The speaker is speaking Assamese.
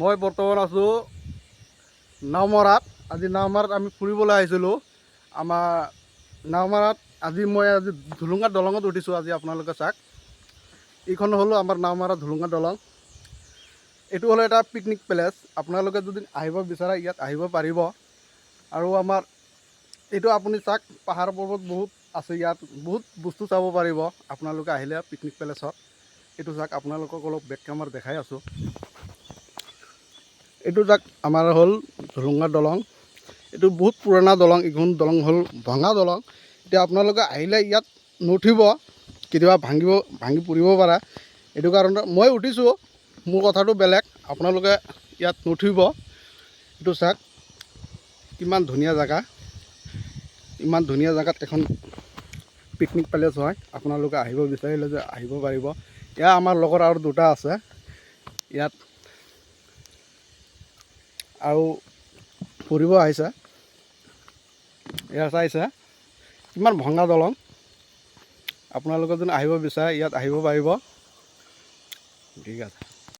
মই বৰ্তমান আছোঁ নাওমৰাত। আজি নাওমৰাত আমি ফুৰিবলৈ আহিছিলোঁ। আমাৰ নাওমৰাত আজি ধুলুঙা দলঙত উঠিছোঁ। আজি আপোনালোকে চাওক, এইখন হ'ল আমাৰ নাওমৰা ধুলুঙা দলং। এইটো হ'ল এটা পিকনিক প্লেচ। আপোনালোকে যদি আহিব বিচাৰে ইয়াত আহিব পাৰিব। আৰু আমাৰ এইটো আপুনি চাওক, পাহাৰ পৰ্বত বহুত আছে, ইয়াত বহুত বস্তু চাব পাৰিব আপোনালোকে আহিলে পিকনিক প্লেচত। এইটো চাওক, আপোনালোকক অলপ বেক কেমেৰাত দেখাই আছোঁ। এইটো যাক আমাৰ হ'ল ধুলুঙা দলং। এইটো বহুত পুৰণা দলং। এইখন দলং হ'ল ভঙা দলং। এতিয়া আপোনালোকে আহিলে ইয়াত নুঠিব, কেতিয়াবা ভাঙি পৰিব পাৰে। এইটো কাৰণে মই উঠিছোঁ, মোৰ কথাটো বেলেগ। আপোনালোকে ইয়াত নুঠিব। এইটো চাওক, কিমান ধুনীয়া জেগা। ইমান ধুনীয়া জেগাত এখন পিকনিক প্লেচ হয়। আপোনালোকে আহিব বিচাৰিলে যে আহিব পাৰিব। এয়া আমাৰ লগৰ আৰু দুটা আছে ইয়াত, আৰু ফুৰিব আহিছে। এয়া চাইছে কিমান ভঙা দলং। আপোনালোকে যদি আহিব বিচাৰে ইয়াত আহিব পাৰিব। ঠিক আছে।